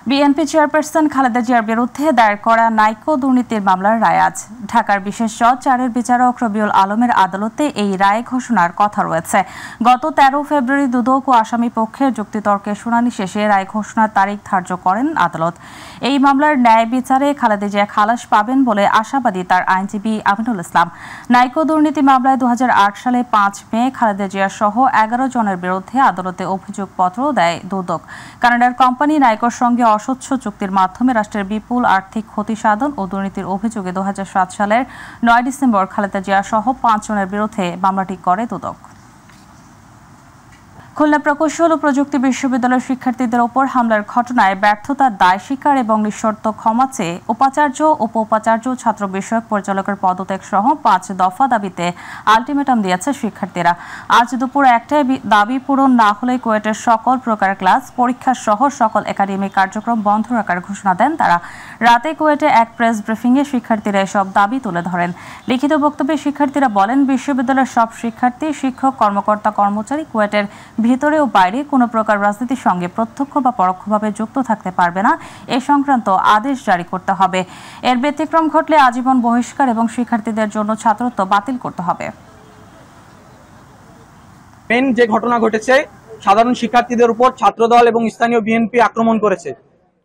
BNP chairperson Khaleda জিয়ার বিরুদ্ধে দায়ের করা নাইকো দুর্নীতির মামলার রায় আজ। ঢাকার বিশেষ জজ 4-এর বিচারক রবিউল আলমের আদালতে এই রায় ঘোষণার কথা রয়েছে। গত 13 ফেব্রুয়ারি দুদক ও আসামি পক্ষের যুক্তিতর্কের শুনানি শেষে রায় ঘোষণার তারিখ ধার্য করেন আদালত। এই মামলার ন্যায় বিচারে খালেদা জিয়া খালাস পাবেন বলে আশাবাদী তার আইনজীবী আমিনুল ইসলাম। নাইকো দুর্নীতি মামলায় 2008 সালে 5 মে খালেদা জিয়া সহ 11 জনের বিরুদ্ধে আদালতে অভিযোগপত্র দেয় দুদক। কানাডার কোম্পানি নাইকোর সঙ্গে অস্বচ্ছ চুক্তির মাধ্যমে রাষ্ট্রের বিপুল আর্থিক ক্ষতি সাধন ও দুর্নীতির অভিযোগে 2007 সালের 9 ডিসেম্বর খালেদা জিয়া সহ 5 জনের বিরুদ্ধে মামলাটি করে দুদক। খুলনা প্রকৌশল ও প্রযুক্তি বিশ্ববিদ্যালয়ের শিক্ষার্থীদের ওপর হামলার ঘটনায় ব্যর্থতার দায় স্বীকার এবং নিঃশর্ত ক্ষমা চেয়ে উপাচার্য উপ উপাচার্য ছাত্র বিষয়ক পরিচালকের পদত্যাগ সহ 5 দফা দাবিতে আলটিমেটাম দিয়েছে শিক্ষার্থীরা। আজ দুপুর 1টায় দাবি পূরণ না হলে কুয়েটের সকল প্রকার ক্লাস পরীক্ষা সহ সকল একাডেমিক কার্যক্রম বন্ধ রাখার ঘোষণা দেন তারা। রাতে কুয়েটে এক প্রেস ব্রিফিংয়ে শিক্ষার্থীরা এসব দাবি তুলে ধরেন। লিখিত বক্তব্যে শিক্ষার্থীরা বলেন, বিশ্ববিদ্যালয়ের সব শিক্ষার্থী, শিক্ষক, কর্মকর্তা, কর্মচারী কুয়েটের ভিতরে ও বাইরে কোনো প্রকার রাজনীতির সঙ্গে প্রত্যক্ষ বা পরোক্ষভাবে যুক্ত থাকতে পারবে না, এ সংক্রান্ত আদেশ জারি করতে হবে। এর ব্যতিক্রম ঘটলে আজীবন বহিষ্কার এবং শিক্ষার্থীদের জন্য ছাত্রত্ব বাতিল করতে হবে। মেন যে ঘটনা ঘটেছে, সাধারণ শিক্ষার্থীদের উপর ছাত্রদল এবং স্থানীয় বিএনপি আক্রমণ করেছে।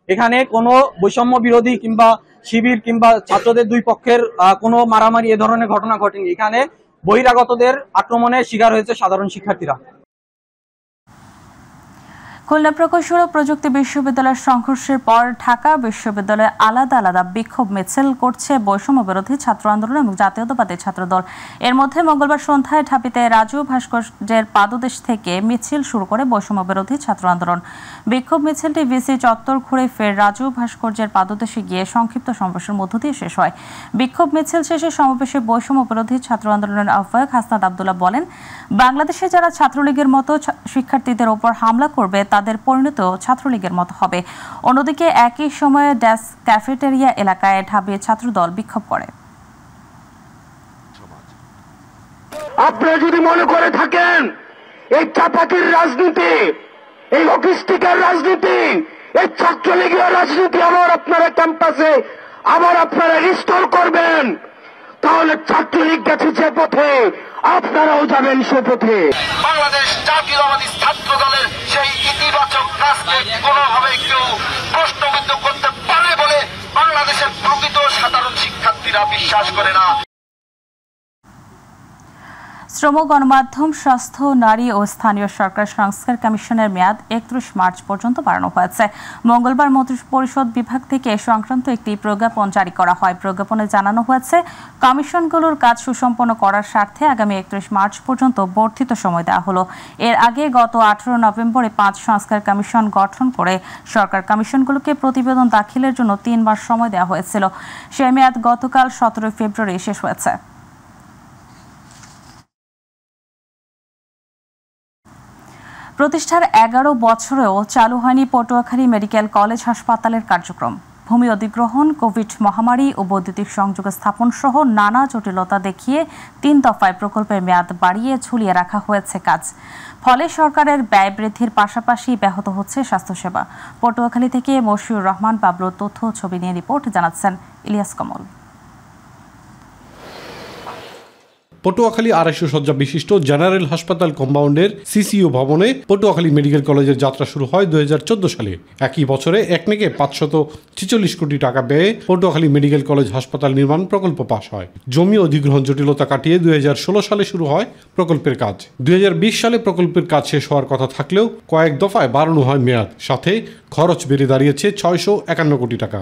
এখানে কোনো বৈষম্য বিরোধী কিংবা শিবির কিংবা ছাত্রদের দুই পক্ষের কোনো মারামারি এ ধরনের ঘটনা ঘটেনি। এখানে বহিরাগতদের আক্রমণের শিকার হয়েছে সাধারণ শিক্ষার্থীরা। খুলনা প্রকৌশল ও প্রযুক্তি বিশ্ববিদ্যালয়ের সংঘর্ষের পর ঢাকা বিশ্ববিদ্যালয়ে আলাদা আলাদা বিক্ষোভ মিছিল করছে বৈষম্য বিরোধী ছাত্র আন্দোলন এবং জাতীয়তাবাদী ছাত্রদল। এর মধ্যে মঙ্গলবার সন্ধ্যায় ঢাবিতে রাজু ভাস্কর্যের পাদদেশ থেকে মিছিল শুরু করে বৈষম্য বিরোধী ছাত্র আন্দোলন। বিক্ষোভ মিছিলটি ভিসি চত্বর ঘুরে ফের রাজু ভাস্কর্যের পাদদেশে গিয়ে সংক্ষিপ্ত সমাবেশের মধ্য দিয়ে শেষ হয়। বিক্ষোভ মিছিল শেষে সমাবেশে বৈষম্য বিরোধী ছাত্র আন্দোলনের আহ্বায়ক হাসনাত আব্দুল্লাহ বলেন, বাংলাদেশে যারা ছাত্রলীগের মতো শিক্ষার্থীদের ওপর হামলা করবে তাদের পরিণত ছাত্রলীগের মতো হবে। অন্যদিকে একই সময়ে ডেস্ক ক্যাফেটেরিয়া এলাকায় ঢাবির ছাত্রদল বিক্ষোভ করে। আপনারা যদি মনে করে থাকেন এই চাপাতির রাজনীতি, এই লজিস্টিকের রাজনীতি, এই ছাত্রলীগের রাজনীতি আবার আপনারা ক্যাম্পাসে আবার আপনারা রিস্টোর করবেন, তাহলে ছাত্রলীগ গেছে যে পথে আপনারাও যাবেন সে পথে। বাংলাদেশ জাতীয়তাবাদী ছাত্র দলের সেই ইতিবাচক কাজকে কোনোভাবে কেউ প্রশ্নবিদ্ধ করতে পারে বলে বাংলাদেশের প্রকৃত সাধারণ শিক্ষার্থীরা বিশ্বাস করে না। শ্রম, গণমাধ্যম, স্বাস্থ্য, নারী ও স্থানীয় সরকার সংস্কার কমিশনের মেয়াদ 31 মার্চ পর্যন্ত বাড়ানো হয়েছে। মঙ্গলবার মন্ত্রিপরিষদ বিভাগ থেকে এ সংক্রান্ত একটি প্রজ্ঞাপন জারি করা হয়। প্রজ্ঞাপনে জানানো হয়েছে, কমিশনগুলোর কাজ সুসম্পন্ন করার স্বার্থে আগামী 31 মার্চ পর্যন্ত বর্ধিত সময় দেওয়া হলো। এর আগে গত 18 নভেম্বরে 5 সংস্কার কমিশন গঠন করে সরকার কমিশনগুলোকে প্রতিবেদন দাখিলের জন্য 3 মাস সময় দেওয়া হয়েছিল। সেই মেয়াদ গতকাল 17 ফেব্রুয়ারি শেষ হয়েছে। প্রতিষ্ঠার 11 বছরেও চালু হয়নি পটুয়াখালী মেডিকেল কলেজ হাসপাতালের কার্যক্রম। ভূমি অধিগ্রহণ, কোভিড মহামারী ও বৈদ্যুতিক সংযোগ স্থাপন সহ নানা জটিলতা দেখিয়ে 3 দফায় প্রকল্পের মেয়াদ বাড়িয়ে ঝুলিয়ে রাখা হয়েছে কাজ। ফলে সরকারের ব্যয় বৃদ্ধির পাশাপাশি ব্যাহত হচ্ছে স্বাস্থ্যসেবা। পটুয়াখালী থেকে মশিউর রহমান বাবলুর তথ্য ছবি নিয়ে রিপোর্ট জানাচ্ছেন ইলিয়াস কমল। পটুয়াখালী 250 শয্যা বিশিষ্ট জেনারেল হাসপাতাল কম্পাউন্ডের সিসিইউ ভবনে পটুয়াখালী মেডিকেল কলেজের যাত্রা শুরু হয় 2014 সালে। একই বছরে একনেকে 546 কোটি টাকা ব্যয়ে পটুয়াখালী মেডিকেল কলেজ হাসপাতাল নির্মাণ প্রকল্প পাশ হয়। জমি অধিগ্রহণ জটিলতা কাটিয়ে 2016 সালে শুরু হয় প্রকল্পের কাজ। 2020 সালে প্রকল্পের কাজ শেষ হওয়ার কথা থাকলেও কয়েক দফায় বাড়ানো হয় মেয়াদ, সাথে খরচ বেড়ে দাঁড়িয়েছে 651 কোটি টাকা।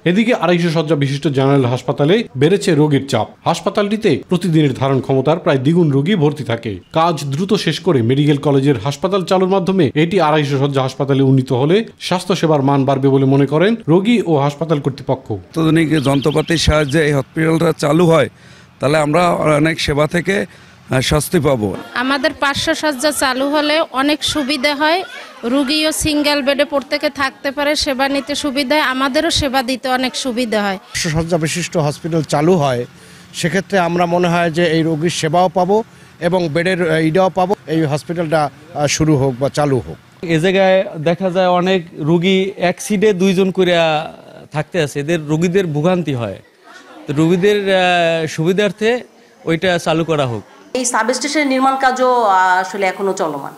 এদিকে 250 শয্যা বিশিষ্ট জেনারেল হাসপাতালে বেড়েছে রোগীর চাপ। হাসপাতালটিতে প্রতিদিনের ধারণ ক্ষমতার প্রায় দ্বিগুণ রোগী ভর্তি থাকে। কাজ দ্রুত শেষ করে মেডিকেল কলেজের হাসপাতাল চালুর মাধ্যমে এটি 250 শয্যা হাসপাতালে উন্নীত হলে স্বাস্থ্যসেবার মান বাড়বে বলে মনে করেন রোগী ও হাসপাতাল কর্তৃপক্ষ। অত্যাধুনিক যন্ত্রপাতির সাহায্যে এই হসপিটালটা চালু হয়, তাহলে আমরা অনেক সেবা থেকে স্বস্তি পাবো। আমাদের 500 শয্যা চালু হলে অনেক সুবিধা হয়, রোগীও সিঙ্গেল বেডে প্রত্যেকে থাকতে পারে, সেবা নিতে সুবিধা হয়, আমাদেরও সেবা দিতে অনেক সুবিধা হয়। 500 শয্যা বিশিষ্ট হসপিটাল চালু হয়, সেক্ষেত্রে আমরা মনে হয় যে এই রোগীর সেবাও পাবো এবং বেডের ইডাও পাবো। এই হসপিটালটা শুরু হোক বা চালু হোক। এ জায়গায় দেখা যায় অনেক রুগী এক সিটে 2 জন করে থাকতে আছে, এদের রুগীদের ভোগান্তি হয়। তো রুগীদের সুবিধার্থে ওইটা চালু করা হোক। এই সাবস্টেশনের নির্মাণ কাজও আসলে এখনো চলমান,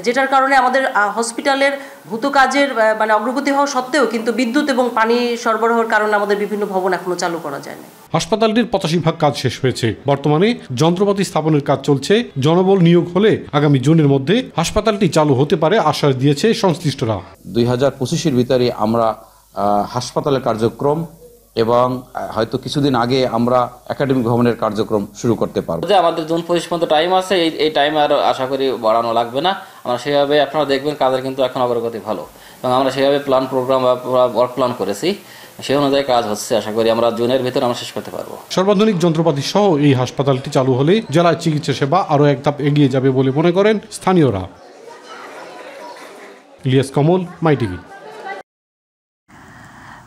যেটার কারণে আমাদের হসপিটালের ভূত কাজের মানে অগ্রগতি হওয়া সত্ত্বেও কিন্তু বিদ্যুৎ এবং পানি সরবরাহের কারণে আমাদের বিভিন্ন ভবন এখনো চালু করা যায় না। হাসপাতালটির 85% কাজ শেষ হয়েছে। বর্তমানে যন্ত্রপাতি স্থাপনের কাজ চলছে। জনবল নিয়োগ হলে আগামী জুনের মধ্যে হাসপাতালটি চালু হতে পারে আশ্বাস দিয়েছে সংশ্লিষ্টরা। 2025-এর ভিতরে আমরা হাসপাতালের কার্যক্রম এবং হয়তো কিছুদিন আগে আমরা একাডেমিক ভবনের কার্যক্রম শুরু করতে পারবো। আমাদের জুন 25 পর্যন্ত টাইম আছে, এই টাইমে আর আশা করি বাড়ানো লাগবে না। আমরা সেভাবে আপনারা দেখবেন কাজের কিন্তু এখন অগ্রগতি ভালো, এবং আমরা সেভাবে প্রোগ্রাম বা ওয়ার্ক প্ল্যান করেছি, সেই অনুযায়ী কাজ হচ্ছে। আশা করি আমরা জুনের ভিতরে আমরা শেষ করতে পারবো। সর্বাধুনিক যন্ত্রপাতি সহ এই হাসপাতালটি চালু হলে জেলায় চিকিৎসা সেবা আরও এক ধাপ এগিয়ে যাবে বলে মনে করেন স্থানীয়রা। ইলিয়াস কমল, মাই টিভি।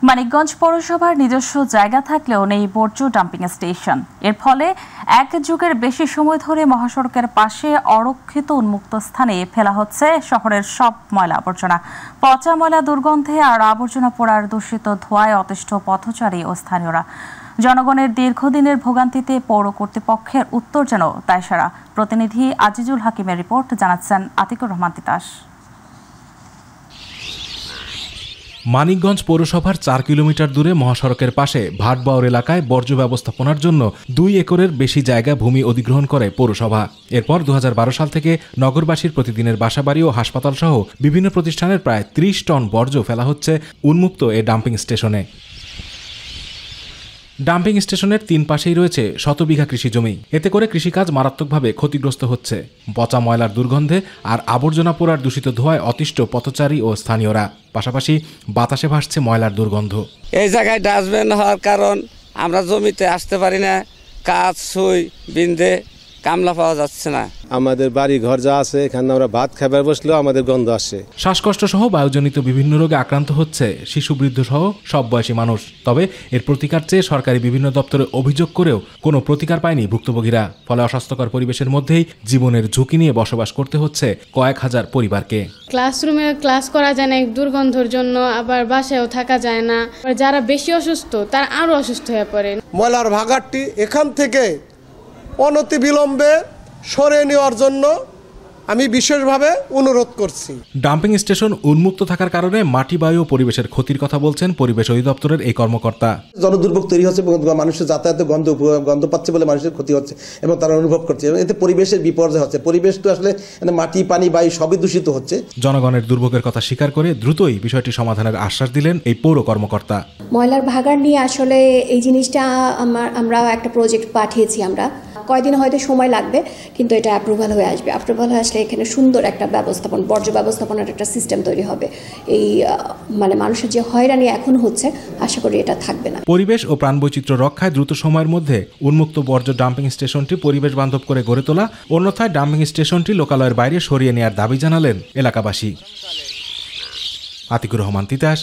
মানিকগঞ্জ পৌরসভার নিজস্ব জায়গা থাকলেও নেই বর্জ্য ডাম্পিং স্টেশন। এর ফলে এক যুগের বেশি সময় ধরে মহাসড়কের পাশে অরক্ষিত উন্মুক্ত স্থানে ফেলা হচ্ছে শহরের সব ময়লা আবর্জনা। পচা ময়লা, দুর্গন্ধে আর আবর্জনা পোড়ার দূষিত ধোঁয়ায় অতিষ্ঠ পথচারী ও স্থানীয়রা। জনগণের দীর্ঘদিনের ভোগান্তিতে পৌর কর্তৃপক্ষের উত্তর যেন দায়সারা। প্রতিনিধি আজিজুল হাকিমের রিপোর্ট, জানাচ্ছেন আতিকুর রহমান তিতাস। মানিকগঞ্জ পৌরসভার 4 কিলোমিটার দূরে মহাসড়কের পাশে ভাটবাউর এলাকায় বর্জ্য ব্যবস্থাপনার জন্য 2 একরের বেশি জায়গা ভূমি অধিগ্রহণ করে পৌরসভা। এরপর 2012 সাল থেকে নগরবাসীর প্রতিদিনের বাসাবাড়ি ও হাসপাতাল সহ বিভিন্ন প্রতিষ্ঠানের প্রায় 30 টন বর্জ্য ফেলা হচ্ছে উন্মুক্ত এ ডাম্পিং স্টেশনে। ডাম্পিং স্টেশনের 3 পাশেই রয়েছে শতবিঘা কৃষি জমি। এতে করে কৃষিকাজ মারাত্মকভাবে ক্ষতিগ্রস্ত হচ্ছে। পচা ময়লার দুর্গন্ধে আর আবর্জনা পোড়ার দূষিত ধোঁয়ায় অতিষ্ঠ পথচারী ও স্থানীয়রা। পাশাপাশি বাতাসে ভাসছে ময়লার দুর্গন্ধ। এই জায়গায় ডাস্টবিন হওয়ার কারণ আমরা জমিতে আসতে পারি না, কাজ সুই বিন্দে কামলা পাওয়া যাচ্ছে না। আমাদের বাড়ি ঘর যা আছে এখানে আমরা ভাত খাবার বসলেও আমাদের গন্ধ আসে। শ্বাসকষ্ট সহ বায়ুজনিত বিভিন্ন রোগে আক্রান্ত হচ্ছে শিশু, বৃদ্ধ সহ সব বয়সী মানুষ। তবে এর প্রতিকার চেয়ে সরকারি বিভিন্ন দপ্তরে অভিযোগ করেও কোনো প্রতিকার পায়নি ভুক্তভোগীরা। ফলে অস্বাস্থ্যকর পরিবেশের মধ্যেই জীবনের ঝুঁকি নিয়ে বসবাস করতে হচ্ছে কয়েক হাজার পরিবারকে। ক্লাসরুমে ক্লাস করা যায় না দুর্গন্ধের জন্য, আবার বাসায়ও থাকা যায় না। যারা বেশি অসুস্থ তারা আরো অসুস্থ হয়ে পড়ে। ময়লার ভাগাড়টি এখান থেকে অনতিবিলম্বে সরে নেওয়ার জন্য আমি বিশেষভাবে অনুরোধ করছি। ডাম্পিং স্টেশন উন্মুক্ত থাকার কারণে মাটি, বায়ু ও পরিবেশের ক্ষতির কথা বলছেন পরিবেশ অধিদপ্তরের এই কর্মকর্তা। জনদুর্ভোগ তৈরি হচ্ছে, মানুষের যাতায়াতে গন্ধ পাচ্ছে বলে মানুষের ক্ষতি হচ্ছে এবং তারা অনুভব করছে, এবং এতে পরিবেশের বিপর্যয় হচ্ছে। পরিবেশ তো আসলে মাটি, পানি, বায়ু সবই দূষিত হচ্ছে। জনগণের দুর্ভোগের কথা স্বীকার করে দ্রুতই বিষয়টি সমাধানের আশ্বাস দিলেন এই পৌর কর্মকর্তা। ময়লার ভাগাড় নিয়ে আসলে এই জিনিসটা আমরা একটা প্রজেক্ট পাঠিয়েছি। আমরা কয়দিন হয়তো সময় লাগবে, কিন্তু এটা অ্যাপ্রুভাল হয়ে আসবে। অ্যাপ্রুভাল হয়ে আসলে এখানে সুন্দর একটা ব্যবস্থাপনা, বর্জ্য ব্যবস্থাপনার একটা সিস্টেম তৈরি হবে। এই মানুষের যে হয়রানি এখন হচ্ছে, আশা করি এটা থাকবে না। পরিবেশ ও প্রাণবৈচিত্র্য রক্ষায় দ্রুত সময়ের মধ্যে উন্মুক্ত বর্জ্য ডাম্পিং স্টেশনটি পরিবেশ বান্ধব করে গড়ে তোলা, অন্যথায় ডাম্পিং স্টেশনটি লোকালয়ের বাইরে সরিয়ে নেওয়ার দাবি জানালেন এলাকাবাসী। আতিকুর রহমান তিতাস,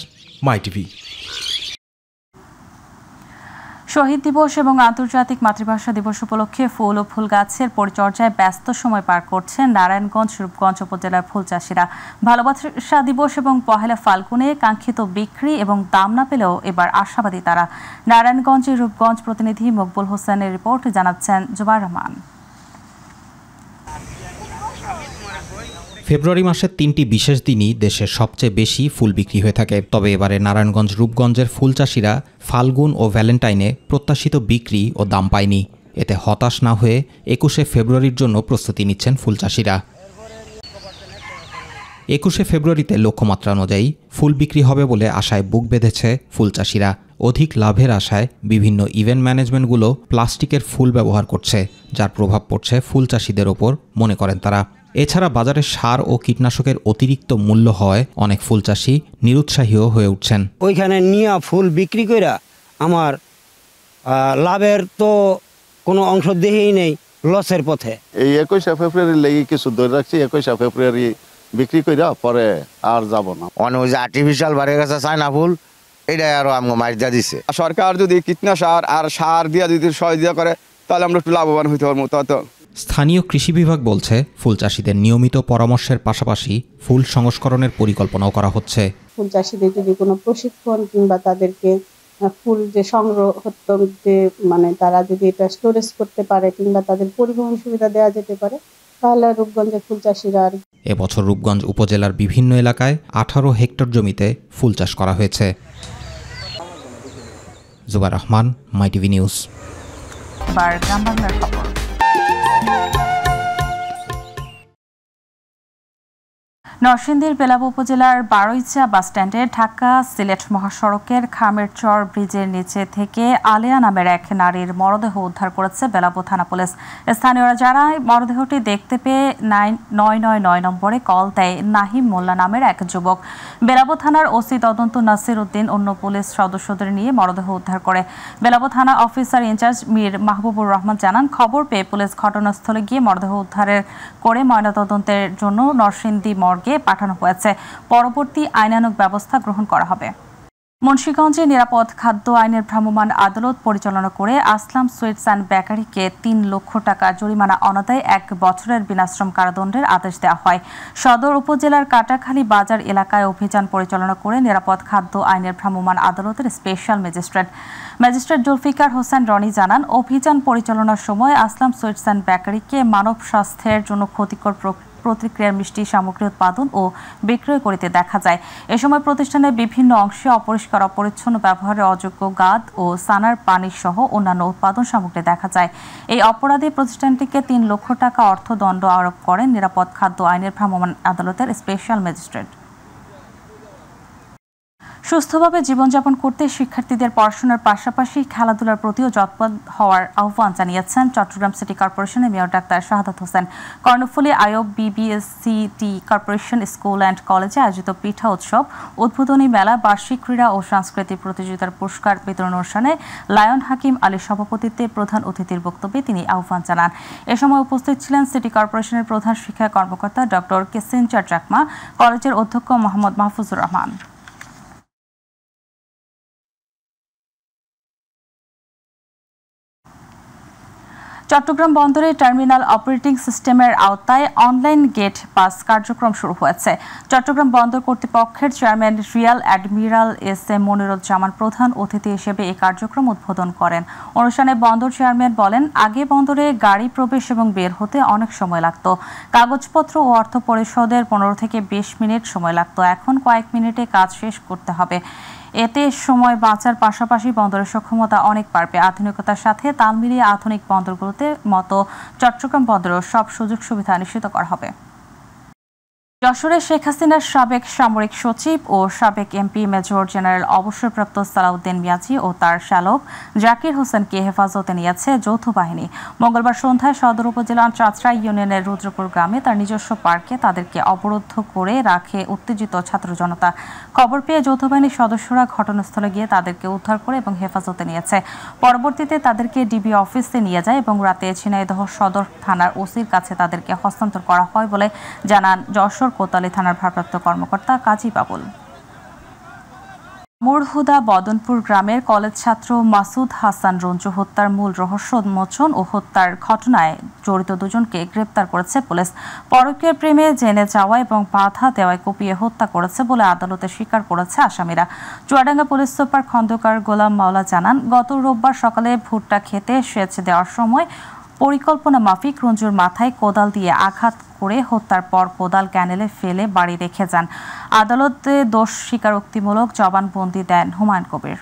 মাই টিভি। শহীদ দিবস এবং আন্তর্জাতিক মাতৃভাষা দিবস উপলক্ষে ফুল ও ফুল গাছের পরিচর্যায় ব্যস্ত সময় পার করছেন নারায়ণগঞ্জ, রূপগঞ্জ উপজেলার ফুল চাষিরা। ভালোবাসা দিবস এবং পহেলা ফাল্গুনে কাঙ্ক্ষিত বিক্রি এবং দাম না পেলেও এবার আশাবাদী তারা। নারায়ণগঞ্জের রূপগঞ্জ প্রতিনিধি মকবুল হোসেনের রিপোর্ট, জানাচ্ছেন জুবাইর রহমান। ফেব্রুয়ারি মাসের 3টি বিশেষ দিনই দেশের সবচেয়ে বেশি ফুল বিক্রি হয়ে থাকে। তবে এবারে নারায়ণগঞ্জ, রূপগঞ্জের ফুল চাষিরা ফাল্গুন ও ভ্যালেন্টাইনে প্রত্যাশিত বিক্রি ও দাম পায়নি। এতে হতাশ না হয়ে 21শে ফেব্রুয়ারির জন্য প্রস্তুতি নিচ্ছেন ফুল চাষিরা। 21শে ফেব্রুয়ারিতে লক্ষ্যমাত্রা অনুযায়ী ফুল বিক্রি হবে বলে আশায় বুক বেঁধেছে ফুল চাষিরা। অধিক লাভের আশায় বিভিন্ন ইভেন্ট ম্যানেজমেন্টগুলো প্লাস্টিকের ফুল ব্যবহার করছে, যার প্রভাব পড়ছে ফুল চাষিদের ওপর, মনে করেন তারা। এছাড়া বাজারে সার ও কীটনাশকের অতিরিক্ত মূল্য হওয়ায় অনেক ফুল চাষি নিরুৎসাহীও হয়ে উঠছেন। ওইখানে নিয়ে ফুল বিক্রি করে আমার লাভের তো কোনো অংশ দেখেই নেই, লসের পথে। এই 21শে ফেব্রুয়ারি লেগে কিছু ধরে রাখছি, 21শে ফেব্রুয়ারি বিক্রি করে পরে আর যাব না। অনেক যে আর্টিফিশিয়াল বাড়ি গেছে চায়না ফুল, এটাই আরো আমাকে মার দিয়ে দিচ্ছে। সরকার যদি কীটনাশক আর সার দিয়া যদি সহায় দিয়া করে, তাহলে আমরা একটু লাভবান হইতে পারবো। স্থানীয় কৃষি বিভাগ বলছে ফুল চাষিদের নিয়মিত পরামর্শের পাশাপাশি ফুল সংস্করণের পরিকল্পনাও করা হচ্ছে। ফুল চাষিদের যদি কোনো প্রশিক্ষণ কিংবা তাদেরকে ফুল যে সংগ্রহ যে মানে তারা যদি এটা স্টোরেজ করতে পারে কিংবা তাদের পরিবহন সুবিধা দেওয়া যেতে পারে তাহলে রূপগঞ্জের ফুল চাষিরা এবছর রূপগঞ্জ উপজেলার বিভিন্ন এলাকায় 18 হেক্টর জমিতে ফুল চাষ করা হয়েছে। জুবাইর রহমান, মাই টিভি নিউজ। নরসিংদীর বেলাব উপজেলার বারৈচা বাসস্ট্যান্ডে ঢাকা সিলেট মহাসড়কের খামেরচর ব্রিজের নিচে থেকে আলিয়া নামের এক নারীর মরদেহ উদ্ধার করেছে বেলাব থানা পুলিশ। স্থানীয়রা জানায় মরদেহটি দেখতে পেয়ে 999 নম্বরে কল দেয় নাহিম মোল্লা নামের এক যুবক। বেলাব থানার ওসি তদন্ত নাসির উদ্দিন অন্য পুলিশ সদস্যদের নিয়ে মরদেহ উদ্ধার করে। বেলাব থানা অফিসার ইনচার্জ মীর মাহবুবুর রহমান জানান, খবর পেয়ে পুলিশ ঘটনাস্থলে গিয়ে মরদেহ উদ্ধারের করে ময়নাতদন্তের জন্য নরসিংদী মর্গে পাঠানো হয়েছে। পরবর্তী আইনানুগ ব্যবস্থা গ্রহণ করা হবে। মুন্সিগঞ্জে নিরাপদ খাদ্য আইনের ভ্রাম্যমাণ আদালত পরিচালনা করে আসলাম সুইটস অ্যান্ড বেকারিকে 3 লক্ষ টাকা জরিমানা অনাদায়ে 1 বছরের বিনাশ্রম কারাদণ্ডের আদেশ দেওয়া হয়। সদর উপজেলার কাটাখালী বাজার এলাকায় অভিযান পরিচালনা করে নিরাপদ খাদ্য আইনের ভ্রাম্যমাণ আদালতের স্পেশাল ম্যাজিস্ট্রেট জুলফিকার হোসেন রনি জানান, অভিযান পরিচালনার সময় আসলাম সুইটস অ্যান্ড বেকারিকে মানব স্বাস্থ্যের জন্য ক্ষতিকর প্রতিক্রিয়ার মিষ্টি সামগ্রী উৎপাদন ও বিক্রয় করিতে দেখা যায়। এ সময় প্রতিষ্ঠানের বিভিন্ন অংশে অপরিষ্কার অপরিচ্ছন্ন ব্যবহারের অযোগ্য গাদ ও সানার পানি সহ অন্যান্য উৎপাদন সামগ্রী দেখা যায়। এই অপরাধে প্রতিষ্ঠানটিকে 3 লক্ষ টাকা অর্থদণ্ড আরোপ করেন নিরাপদ খাদ্য আইনের ভ্রাম্যমাণ আদালতের স্পেশাল ম্যাজিস্ট্রেট। সুস্থভাবে জীবনযাপন করতে শিক্ষার্থীদের পড়াশোনার পাশাপাশি খেলাধুলার প্রতিও যত্নবান হওয়ার আহ্বান জানিয়েছেন চট্টগ্রাম সিটি কর্পোরেশনের মেয়র ডাক্তার শাহাদাত হোসেন। কর্ণফুলী আইয়ুব বিবিএসসিটি কর্পোরেশন স্কুল অ্যান্ড কলেজে আয়োজিত পিঠা উৎসব, উদ্বোধনী মেলা, বার্ষিক ক্রীড়া ও সাংস্কৃতিক প্রতিযোগিতার পুরস্কার বিতরণ অনুষ্ঠানে লায়ন হাকিম আলীর সভাপতিত্বে প্রধান অতিথির বক্তব্যে তিনি আহ্বান জানান। এ সময় উপস্থিত ছিলেন সিটি কর্পোরেশনের প্রধান শিক্ষা কর্মকর্তা ডক্টর কেসিনচার চাকমা, কলেজের অধ্যক্ষ মোহাম্মদ মাহফুজুর রহমান। চট্টগ্রাম বন্দরে টার্মিনাল অপারেটিং সিস্টেমের আওতায় অনলাইন গেট পাস কার্যক্রম শুরু হয়েছে। চট্টগ্রাম বন্দর কর্তৃপক্ষের chairman Real admiral SM. Moniruzzaman প্রধান অতিথি হিসেবে এই কার্যক্রম উদ্বোধন করেন। অনুষ্ঠানে বন্দর চেয়ারম্যান বলেন, আগে বন্দরে গাড়ি প্রবেশ এবং বের হতে অনেক সময় লাগতো। কাগজপত্র ও অর্থ পরিশোধের 15 থেকে 20 মিনিট সময় লাগতো। এখন কয়েক মিনিটে কাজ শেষ করতে হবে। এতে সময় বাঁচার পাশাপাশি বন্দরের সক্ষমতা অনেক বাড়বে। আধুনিকতার সাথে তাল মিলিয়ে আধুনিক বন্দরগুলোতে মতো চট্টগ্রাম বন্দরেও সব সুযোগ সুবিধা নিশ্চিত করা হবে। যশোরে শেখ হাসিনার সাবেক সামরিক সচিব ও সাবেক এমপি মেজর জেনারেল অবসরপ্রাপ্ত সালাউদ্দিন মিয়াজি ও তার শ্যালক জাকির হোসেনকে হেফাজতে নিয়েছে যৌথ বাহিনী। মঙ্গলবার সন্ধ্যায় সদর উপজেলার চাঁচড়া ইউনিয়নের রুদ্রপুর গ্রামে তার নিজস্ব পার্কে তাদেরকে অবরুদ্ধ করে রাখে উত্তেজিত ছাত্র জনতা। খবর পেয়ে যৌথ বাহিনীর সদস্যরা ঘটনাস্থলে গিয়ে তাদেরকে উদ্ধার করে এবং হেফাজতে নিয়েছে। পরবর্তীতে তাদেরকে ডিবি অফিসে নিয়ে যায় এবং রাতে ঝিনাইদহ সদর থানার ওসির কাছে তাদেরকে হস্তান্তর করা হয় বলে জানান যশোর কোতোয়ালি থানার ভারপ্রাপ্ত কর্মকর্তা কাজী বাবুল। মুরহুদা বদনপুর গ্রামের কলেজ ছাত্র মাসুদ হাসান রঞ্জু হত্যার মূল রহস্য উন্মোচন ও হত্যার ঘটনায় জড়িত 2 জনকে গ্রেপ্তার করেছে পুলিশ। পরকীয় প্রেমে জেনে যাওয়া এবং বাধা দেওয়ায় কুপিয়ে হত্যা করেছে বলে আদালতে স্বীকার করেছে আসামিরা। চুয়াডাঙ্গা পুলিশ সুপার খন্দকার গোলাম মাওলা জানান, গত রোববার সকালে ভুট্টা খেতে সেচ দেওয়ার সময় পরিকল্পনা মাফিক রঞ্জুর মাথায় কোদাল দিয়ে আঘাত করে হত্যার পর কোদাল ক্যানেলে ফেলে বাড়ি রেখে যান। আদালতে দোষ স্বীকারোক্তিমূলক জবানবন্দি দেন হুমায়ুন কবির।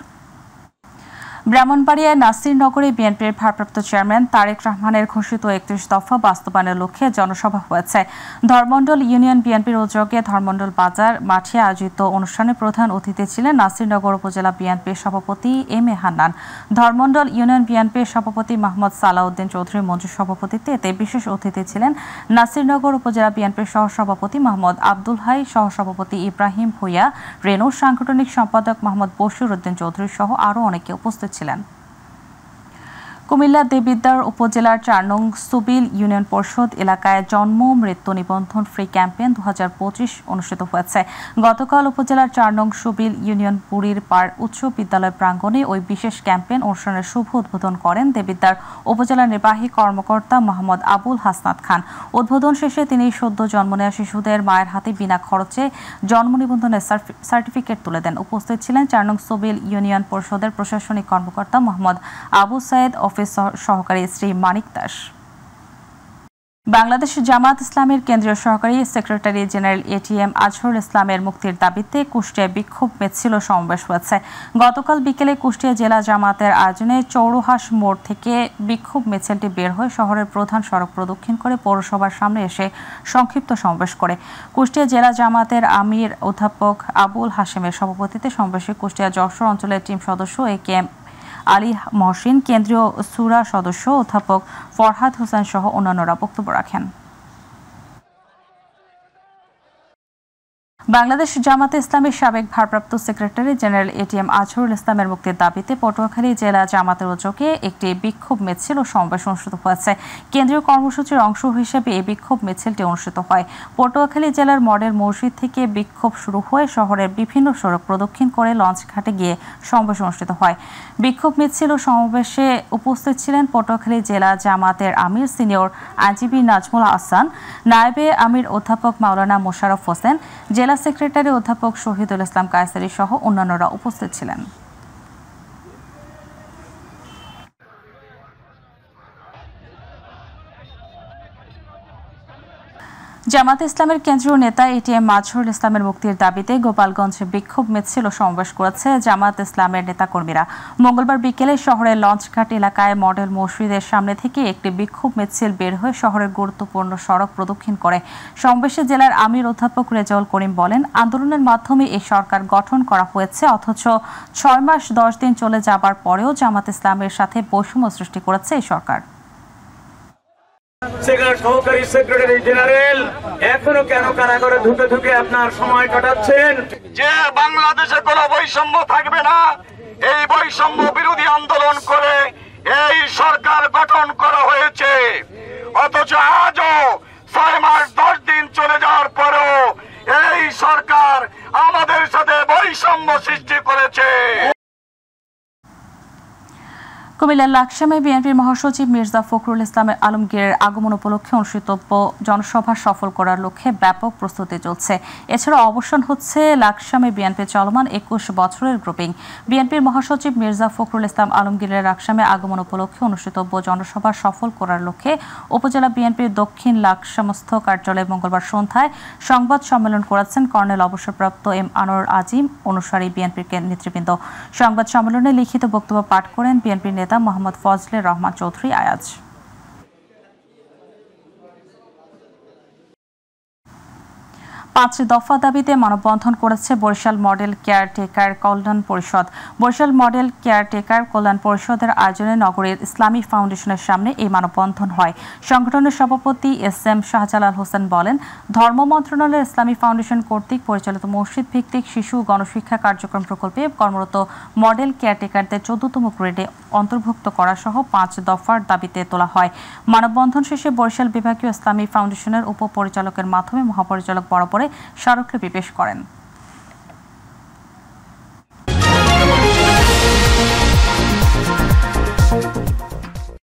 ব্রাহ্মণবাড়িয়ায় নাসিরনগরে বিএনপির ভারপ্রাপ্ত চেয়ারম্যান তারেক রহমানের ঘোষিত 31 দফা বাস্তবায়নের লক্ষ্যে জনসভা হয়েছে। ধর্মমণ্ডল ইউনিয়ন বিএনপির উদ্যোগে ধর্মমণ্ডল বাজার মাঠে আয়োজিত অনুষ্ঠানে প্রধান অতিথি ছিলেন নাসিরনগর উপজেলা বিএনপির সভাপতি এম এ হান্নান। ধর্মমণ্ডল ইউনিয়ন বিএনপির সভাপতি মোহাম্মদ সালাউদ্দিন চৌধুরী মঞ্জুর সভাপতিত্বে এতে বিশেষ অতিথি ছিলেন নাসিরনগর উপজেলা বিএনপির সহসভাপতি মোহাম্মদ আব্দুল হাই, সহসভাপতি ইব্রাহিম ভুইয়া, রেনু, সাংগঠনিক সম্পাদক মোহাম্মদ বশির উদ্দিন চৌধুরী সহ আরও অনেকে উপস্থিত ছিলেন। কুমিল্লা দেবিদ্বার উপজেলার ৪ নং সুবিল ইউনিয়ন পরিষদ এলাকায় জন্ম মৃত্যু নিবন্ধন ফ্রি ক্যাম্পেইন ২০২৫ অনুষ্ঠিত হয়েছে। গতকাল উপজেলার ৪ নং সুবিল ইউনিয়ন বুড়ির পাড় উচ্চ বিদ্যালয় প্রাঙ্গণে ওই বিশেষ ক্যাম্পেইন অনুষ্ঠানের শুভ উদ্বোধন করেন দেবিদ্বার উপজেলা নির্বাহী কর্মকর্তা মোহাম্মদ আবুল হাসনাত খান। উদ্বোধন শেষে তিনি সদ্য জন্ম নেওয়া শিশুদের মায়ের হাতে বিনা খরচে জন্ম নিবন্ধনের সার্টিফিকেট তুলে দেন। উপস্থিত ছিলেন ৪ নং সুবিল ইউনিয়ন পরিষদের প্রশাসনিক কর্মকর্তা মোহাম্মদ আবু সাইদ, অফিস সহকারী শ্রী মানিক দাস। বাংলাদেশ জামাত ইসলামের কেন্দ্রীয় সহকারী সেক্রেটারি জেনারেল এটিএম আজহারুল ইসলামের মুক্তির দাবিতে কুষ্টিয়ায় বিক্ষোভ মিছিল সমাবেশ হয়েছে। গতকাল বিকেলে কুষ্টিয়া জেলা জামাতের আয়োজনে চৌরহাস মোড় থেকে বিক্ষোভ মিছিলটি বের হয়ে শহরের প্রধান সড়ক প্রদক্ষিণ করে পৌরসভার সামনে এসে সংক্ষিপ্ত সমাবেশ করে। কুষ্টিয়া জেলা জামাতের আমির অধ্যাপক আবুল হাশেমের সভাপতিত্বে সমাবেশে কুষ্টিয়া যশোর অঞ্চলের টিম সদস্য একেএম আলী মহসিন, কেন্দ্রীয় সুরা সদস্য অধ্যাপক ফরহাদ হোসেন সহ অন্যান্যরা বক্তব্য রাখেন। বাংলাদেশ জামাতে ইসলামের সাবেক ভারপ্রাপ্ত সেক্রেটারি জেনারেল এটিএম আজহারুল ইসলামের মুক্তির দাবিতে পটুয়াখালী জেলা জামাতের উদ্যোগে একটি বিক্ষোভ মিছিল ও সমাবেশ অনুষ্ঠিত হয়েছে। কেন্দ্রীয় কর্মসূচির অংশ হিসেবে এই বিক্ষোভ মিছিলটি অনুষ্ঠিত হয়। পটুয়াখালী জেলার মডেল মসজিদ থেকে বিক্ষোভ শুরু হয়ে শহরের বিভিন্ন সড়ক প্রদক্ষিণ করে লঞ্চঘাটে গিয়ে সমাবেশ অনুষ্ঠিত হয়। বিক্ষোভ মিছিল ও সমাবেশে উপস্থিত ছিলেন পটুয়াখালী জেলা জামাতের আমির সিনিয়র আইনজীবী নাজমুল আহসান, নায়েবে আমির অধ্যাপক মাওলানা মোশাররফ হোসেন, জেলা সেক্রেটারি অধ্যাপক শহীদুল ইসলাম কায়সারি সহ অন্যান্যরা উপস্থিত ছিলেন। জামাতে ইসলামের কেন্দ্রীয় নেতা এটিএম আজহারুল ইসলামের মুক্তির দাবিতে গোপালগঞ্জে বিক্ষোভ মিছিল ও সমাবেশ করেছে জামাত ইসলামের নেতাকর্মীরা। মঙ্গলবার বিকেলে শহরের লঞ্চঘাট এলাকায় মডেল মসজিদের সামনে থেকে একটি বিক্ষোভ মিছিল বের হয়ে শহরের গুরুত্বপূর্ণ সড়ক প্রদক্ষিণ করে। সমাবেশে জেলার আমির অধ্যাপক রেজাউল করিম বলেন, আন্দোলনের মাধ্যমে এই সরকার গঠন করা হয়েছে, অথচ ৬ মাস ১০ দিন চলে যাবার পরেও জামাত ইসলামের সাথে বৈষম্য সৃষ্টি করেছে এই সরকার। সহকারী সেক্রেটারি জেনারেল এখনো কেন কারাগারে ঢুকে ঢুকে আপনার সময় কাটাচ্ছেন? যে বাংলাদেশে কোনো বৈষম্য থাকবে না, এই বৈষম্য বিরোধী আন্দোলন করে এই সরকার গঠন করা হয়েছে, অথচ আজও ৬ মাস ১০ দিন চলে যাওয়ার পরেও এই সরকার আমাদের সাথে বৈষম্য সৃষ্টি করেছে। কুমিল্লার লাকসামে বিএনপির মহাসচিব মির্জা ফখরুল ইসলাম আলমগীরের আগমন উপলক্ষে অনুষ্ঠিতব্য জনসভা সফল করার লক্ষ্যে ব্যাপক প্রস্তুতি চলছে। এছাড়া অবসান হচ্ছে লাকসামে বিএনপির চলমান ২১ বছরের গ্রুপিং। বিএনপির মহাসচিব মির্জা ফখরুল ইসলাম আলমগীরের লাকসামে আগমন উপলক্ষে অনুষ্ঠিতব্য জনসভা সফল করার লক্ষ্যে উপজেলা বিএনপির দক্ষিণ লাকসামস্থ কার্যালয়ে মঙ্গলবার সন্ধ্যায় সংবাদ সম্মেলন করেছেন কর্নেল অবসরপ্রাপ্ত এম আনোয়ার আজিম অনুসারী বিএনপির নেতৃবৃন্দ। সংবাদ সম্মেলনে লিখিত বক্তব্য পাঠ করেন বিএনপির নেতা মোহাম্মদ ফজলে রহমান চৌধুরী আয়াজ। 5 দফা দাবিতে মানববন্ধন করেছে বরিশাল মডেল কেয়ারটেকার কল্যাণ পরিষদ। বরিশাল মডেল কেয়ারটেকার কল্যাণ পরিষদের আয়োজনে নগরীর ইসলামী ফাউন্ডেশনের সামনে এই মানববন্ধন হয়। সংগঠনের সভাপতি এস.এম. শাহজালাল হোসেন বলেন, ধর্ম মন্ত্রণালয়ের ইসলামী ফাউন্ডেশন কর্তৃক পরিচালিত মসজিদ ভিত্তিক শিশু গণশিক্ষা কার্যক্রম প্রকল্পে কর্মরত মডেল কেয়ারটেকারদের 14তম গ্রেডে অন্তর্ভুক্ত করা সহ 5 দফার দাবিতে তোলা হয়। মানববন্ধন শেষে বরিশাল বিভাগীয় ইসলামী ফাউন্ডেশনের উপপরিচালকের মাধ্যমে মহাপরিচালক বরাবরে স্মারকলিপি পেশ করেন।